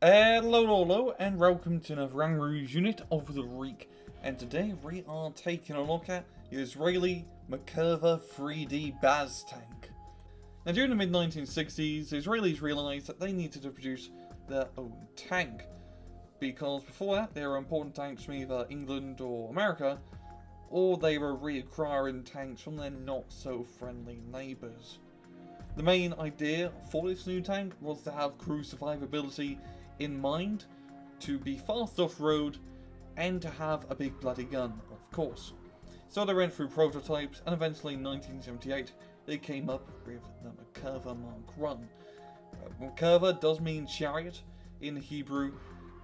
Hello, and welcome to another Rangaru's unit of the week. And today we are taking a look at the Israeli Merkava IIID BAZ tank. Now, during the mid-1960s, the Israelis realised that they needed to produce their own tank, because before that they were importing tanks from either England or America, or they were reacquiring tanks from their not-so-friendly neighbours. The main idea for this new tank was to have crew survivability in mind, to be fast off-road, and to have a big bloody gun, of course. So they went through prototypes, and eventually in 1978 they came up with the Merkava Mark I. Merkava does mean chariot in Hebrew,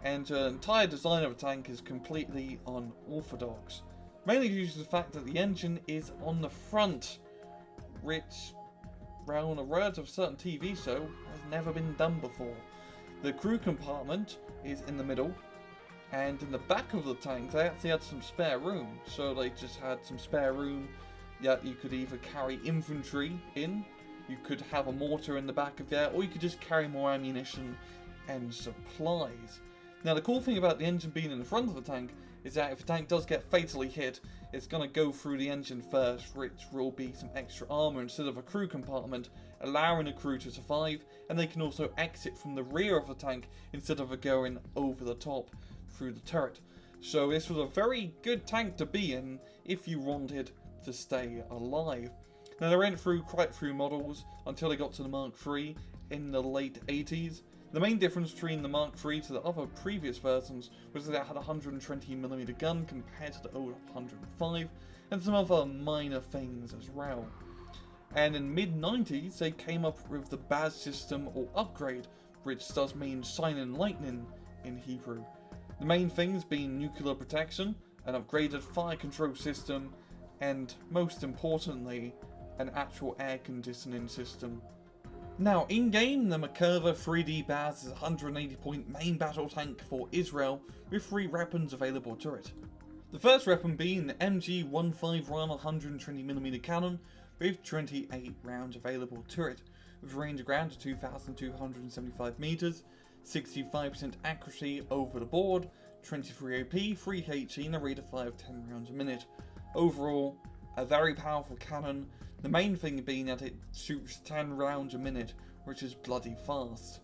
and the entire design of the tank is completely unorthodox, mainly due to the fact that the engine is on the front, which, well, in the words of a certain TV show, has never been done before. The crew compartment is in the middle, and in the back of the tank they actually had some spare room. So they just had some spare room that you could either carry infantry in, you could have a mortar in the back of there, or you could just carry more ammunition and supplies. Now, the cool thing about the engine being in the front of the tank is that if the tank does get fatally hit, it's going to go through the engine first, which will be some extra armour instead of a crew compartment, allowing the crew to survive, and they can also exit from the rear of the tank instead of going over the top through the turret. So this was a very good tank to be in if you wanted to stay alive. Now, they went through quite a few models until they got to the Mark III in the late 80s. The main difference between the Mark III to the other previous versions was that it had a 120mm gun compared to the old 105, and some other minor things as well. And in mid-90s they came up with the BAZ system, or upgrade, which does mean Shining Lightning in Hebrew. The main things being nuclear protection, an upgraded fire control system, and most importantly, an actual air conditioning system. Now, in-game, the Merkava IIID BAZ is a 180-point main battle tank for Israel, with 3 weapons available to it. The first weapon being the MG-15 ram 120mm cannon, with 28 rounds available to it, with a range of ground to 2,275 meters, 65% accuracy over the board, 23 AP, 3 HE, and a rate of fire of 10 rounds a minute. Overall, a very powerful cannon, the main thing being that it shoots 10 rounds a minute, which is bloody fast.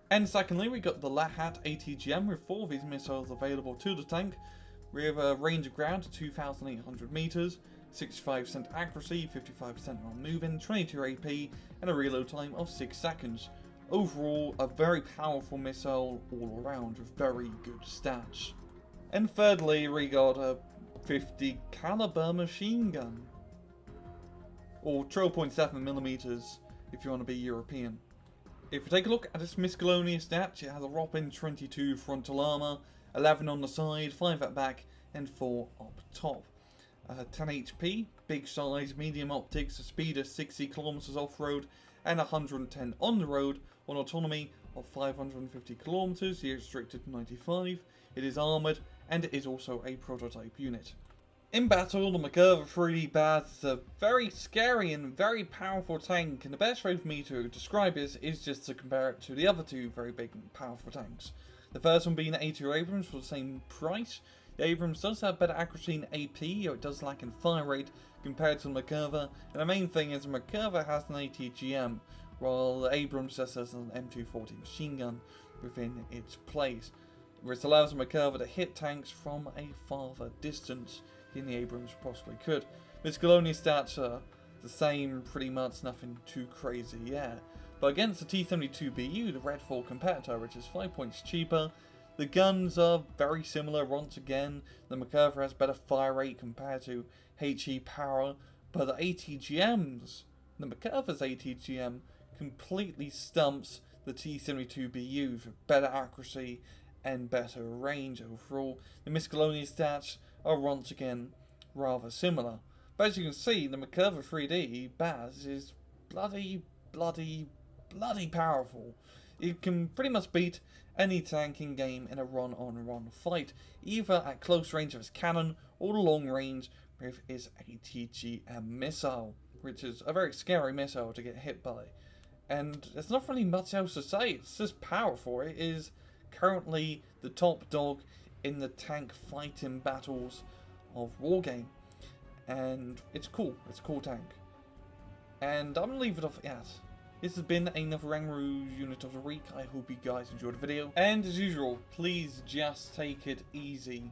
And secondly, we got the Lahat ATGM with 4 of these missiles available to the tank, with a range of ground to 2,800 meters, 65% accuracy, 55% on moving, 22 AP, and a reload time of 6 seconds. Overall, a very powerful missile all around with very good stats. And thirdly, we got a 50 caliber machine gun, or 12.7mm if you want to be European. If you take a look at its miscellaneous stats, it has a whopping 22 frontal armour, 11 on the side, 5 at back, and 4 up top. 10 HP, big size, medium optics, a speed of 60 km off-road, and 110 on the road, on autonomy of 550 km, year restricted to 95. It is armoured, and it is also a prototype unit. In battle, the Merkava IIID BAZ is a very scary and very powerful tank, and the best way for me to describe it is just to compare it to the other 2 very big and powerful tanks. The first one being the A2 Abrams for the same price. The Abrams does have better accuracy in AP, or it does lack in fire rate compared to the Merkava, and the main thing is the Merkava has an ATGM, while the Abrams just has an M240 machine gun within its place, which allows the Merkava to hit tanks from a farther distance than the Abrams possibly could. Miscellaneous stats are the same, pretty much, nothing too crazy, yeah. But against the T-72BU, the Redfall competitor, which is 5 points cheaper, the guns are very similar once again. The Merkava has better fire rate compared to HE power, but the ATGMs, the Merkava's ATGM, completely stumps the T-72BU for better accuracy and better range overall. The miscellaneous stats are once again rather similar. But as you can see, the Merkava IIID BAZ is bloody powerful. It can pretty much beat any tank in game in a run-on-run fight, either at close range of its cannon or long range with its ATGM missile, which is a very scary missile to get hit by. And there's not really much else to say, it's just powerful. It is currently the top dog in the tank fighting battles of Wargame. And it's cool. It's a cool tank. And I'm going to leave it off at that. This has been another Rangaroo Unit of the Week. I hope you guys enjoyed the video. And as usual, please just take it easy.